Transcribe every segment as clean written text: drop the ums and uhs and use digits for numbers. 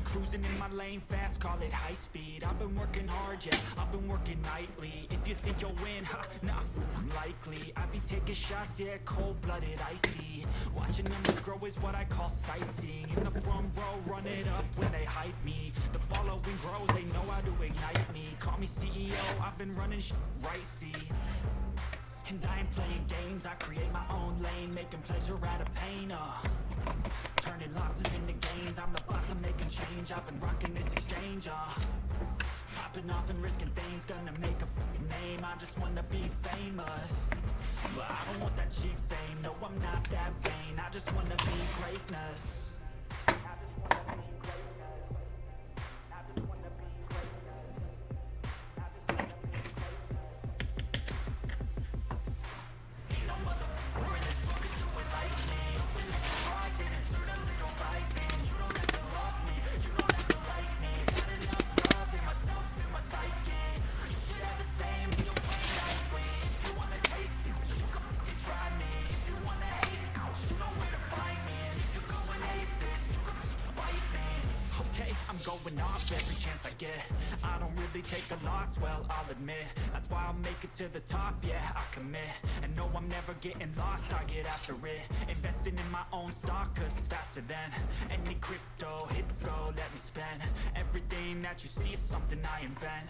Cruising in my lane fast, call it high speed. I've been working hard, yeah, I've been working nightly. If you think you'll win, ha, nah, likely. I be taking shots, yeah, cold-blooded, icy. Watching numbers grow is what I call sightseeing. In the front row, run it up when they hype me. The following grows, they know how to ignite me. Call me CEO, I've been running right, see. And I ain't playing games, I create my own lane, making pleasure out of pain, turning losses into gains, I'm the boss, I'm making change. I've been rocking this exchange, popping off and risking things, gonna make a name. I just wanna be famous, but I don't want that cheap fame. No, I'm not that vain, I just wanna be greatness. I just wanna be greatness. I just wanna be greatness. I just wanna be greatness. Ain't no motherfucker in this world can do it like me. Open up your eyes and insert a little rising. You don't have to love me, you don't have to like me. Got enough love in myself, in my psyche. You should have the same in your brain likely. If you wanna taste it, you can fucking try me. If you wanna hate it, you know where to find me. And if you go and hate this, you can fucking bite me. Okay, I'm going off every chance I get. I don't really take a loss, well, I'll admit. That's why I'll make it to the top, yeah, I commit. And no, I'm never getting lost, I get after it. Investing in my own stock, cause it's faster than any crypto hits go, let me spend. Everything that you see is something I invent.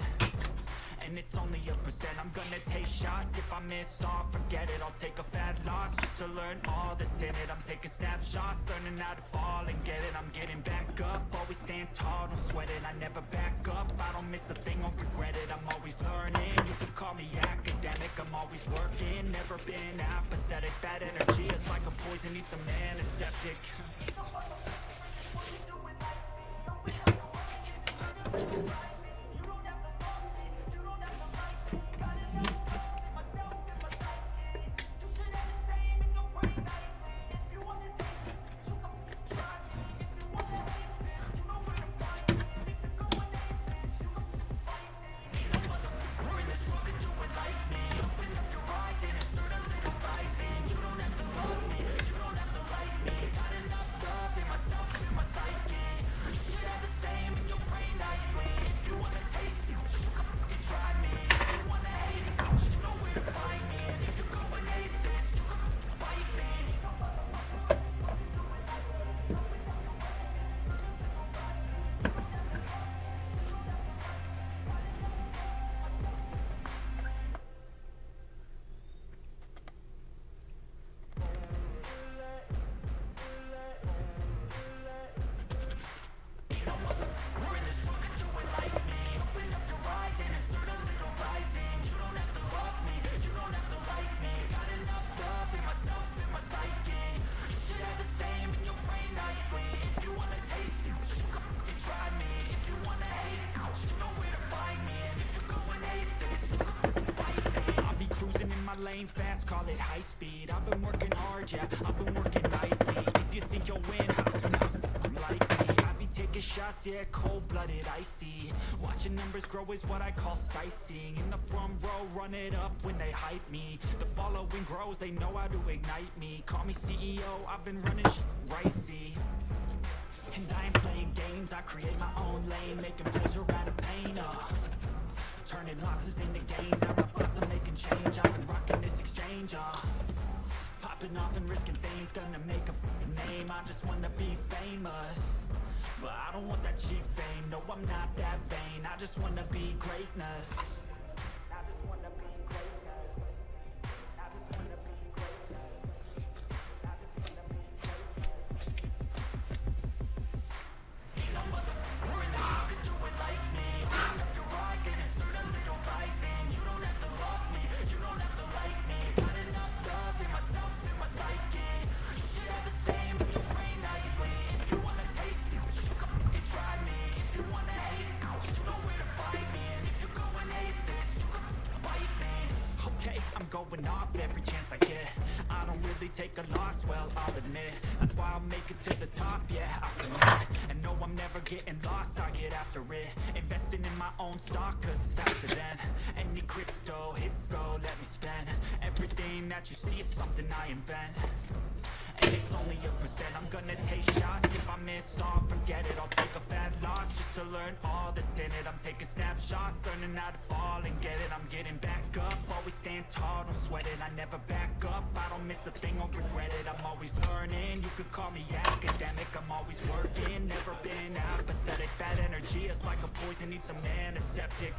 And it's only a percent, I'm gonna take shots. If I miss all, forget it, I'll take a fat loss just to learn all that's in it. I'm taking snapshots, learning how to fall and get it. I'm getting back up, always stand tall, don't sweat it. I never back up, I don't miss a thing, won't regret it. I'm always learning, you can call me academic. I'm always working, never been apathetic. Bad energy is like a poison, need some antiseptic. Lane fast, call it high speed. I've been working hard, yeah, I've been working nightly. If you think you'll win, ha, nah, likely. I be taking shots, yeah, cold-blooded, icy. Watching numbers grow is what I call sightseeing. In the front row, run it up when they hype me. The following grows, they know how to ignite me. Call me CEO, I've been running right, see. And I ain't playing games, I create my own lane, making pleasure out of pain, turning losses into gains. I'm the boss, I'm making change. I've been rocking this exchange, popping off and risking things, gonna make a name. I just wanna be famous, but I don't want that cheap fame. No, I'm not that vain, I just wanna be greatness. I just wanna be greatness. I just wanna be greatness. I just wanna be greatness. Ain't no motherfucker in this world can do it like me. Open up your eyes and insert a little rising. You don't have to love me, you don't have to like me. Got enough love in myself, in my psyche. You should have the same in your brain nightly. If you wanna taste it, you can fucking try me. If you wanna hate it, you know where to find me. And if you go and hate going off every chance I get. I don't really take a loss, well, I'll admit. That's why I'll make it to the top, yeah, I commit. And no, I'm never getting lost, I get after it. Investing in my own stock, cause it's faster than any crypto hits go, let me spend. Everything that you see is something I invent. And it's only a percent, I'm gonna take shots. If I miss all, forget it, I'll take a fat loss just to learn all that's in it. I'm taking snapshots, learning how to fall and get it. I'm getting back up, always stand tall, don't sweat it. I never back up, I don't miss a thing, I'll regret it. I'm always learning, you could call me academic. I'm always working, never been apathetic. Bad energy is like a poison, need some antiseptic.